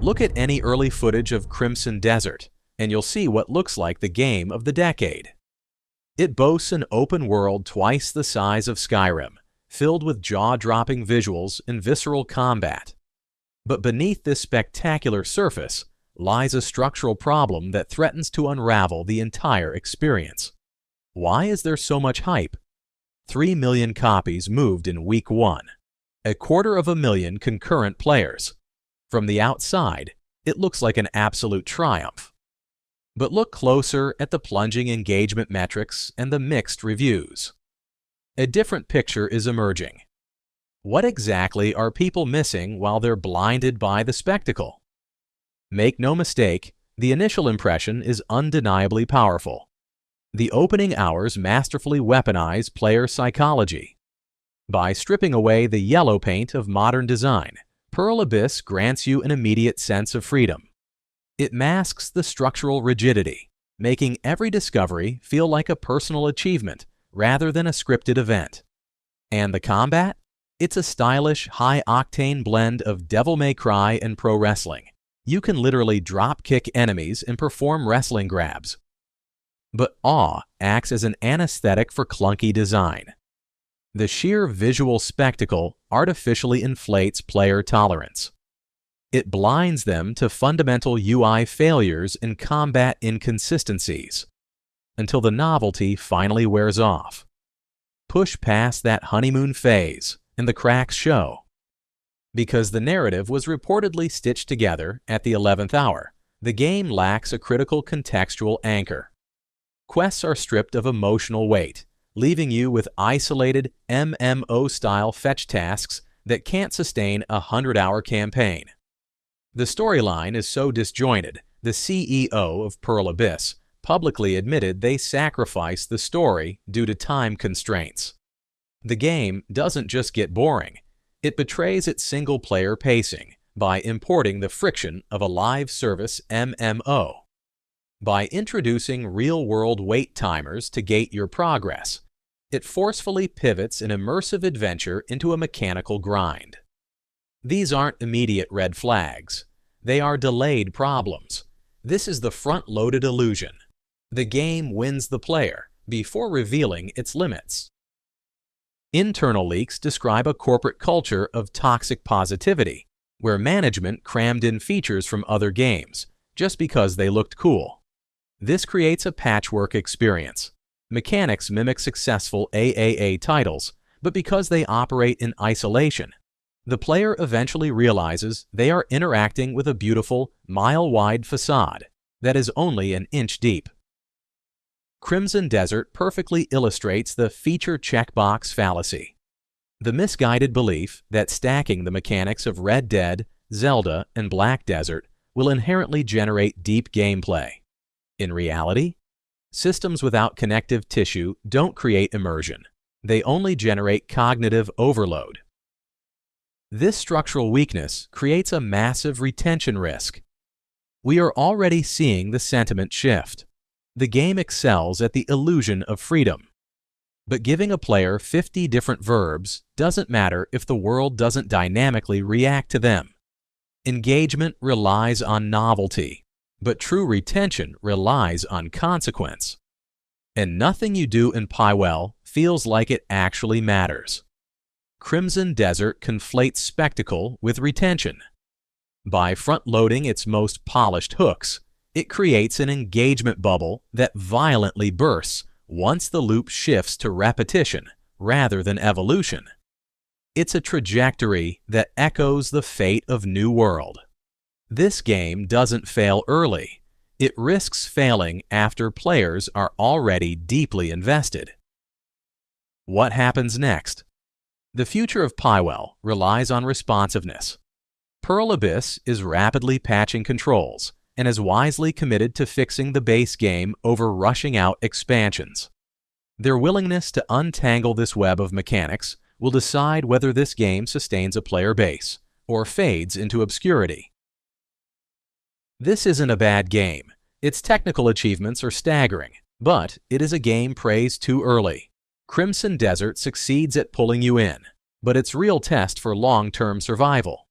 Look at any early footage of Crimson Desert, and you'll see what looks like the game of the decade. It boasts an open world twice the size of Skyrim, filled with jaw-dropping visuals and visceral combat. But beneath this spectacular surface lies a structural problem that threatens to unravel the entire experience. Why is there so much hype? 3 million copies moved in week 1. 250,000 concurrent players. From the outside, it looks like an absolute triumph. But look closer at the plunging engagement metrics and the mixed reviews. A different picture is emerging. What exactly are people missing while they're blinded by the spectacle? Make no mistake, the initial impression is undeniably powerful. The opening hours masterfully weaponize player psychology. By stripping away the yellow paint of modern design, Pearl Abyss grants you an immediate sense of freedom. It masks the structural rigidity, making every discovery feel like a personal achievement rather than a scripted event. And the combat? It's a stylish, high-octane blend of Devil May Cry and pro wrestling. You can literally drop-kick enemies and perform wrestling grabs. But awe acts as an anesthetic for clunky design. The sheer visual spectacle artificially inflates player tolerance. It blinds them to fundamental UI failures and combat inconsistencies, until the novelty finally wears off. Push past that honeymoon phase, and the cracks show. Because the narrative was reportedly stitched together at the 11th hour, the game lacks a critical contextual anchor. Quests are stripped of emotional weight, leaving you with isolated MMO-style fetch tasks that can't sustain a 100-hour campaign. The storyline is so disjointed, the CEO of Pearl Abyss publicly admitted they sacrificed the story due to time constraints. The game doesn't just get boring, it betrays its single-player pacing by importing the friction of a live service MMO. By introducing real-world wait timers to gate your progress, it forcefully pivots an immersive adventure into a mechanical grind. These aren't immediate red flags. They are delayed problems. This is the front-loaded illusion. The game wins the player before revealing its limits. Internal leaks describe a corporate culture of toxic positivity, where management crammed in features from other games just because they looked cool. This creates a patchwork experience. Mechanics mimic successful AAA titles, but because they operate in isolation, the player eventually realizes they are interacting with a beautiful, mile-wide facade that is only an inch deep. Crimson Desert perfectly illustrates the feature checkbox fallacy, the misguided belief that stacking the mechanics of Red Dead, Zelda, and Black Desert will inherently generate deep gameplay. In reality, systems without connective tissue don't create immersion. They only generate cognitive overload. This structural weakness creates a massive retention risk. We are already seeing the sentiment shift. The game excels at the illusion of freedom. But giving a player 50 different verbs doesn't matter if the world doesn't dynamically react to them. Engagement relies on novelty, but true retention relies on consequence. And nothing you do in Pywell feels like it actually matters. Crimson Desert conflates spectacle with retention. By front-loading its most polished hooks, it creates an engagement bubble that violently bursts once the loop shifts to repetition rather than evolution. It's a trajectory that echoes the fate of New World. This game doesn't fail early. It risks failing after players are already deeply invested. What happens next? The future of Pywell relies on responsiveness. Pearl Abyss is rapidly patching controls and is wisely committed to fixing the base game over rushing out expansions. Their willingness to untangle this web of mechanics will decide whether this game sustains a player base or fades into obscurity. This isn't a bad game. Its technical achievements are staggering, but it is a game praised too early. Crimson Desert succeeds at pulling you in, but its real test for long-term survival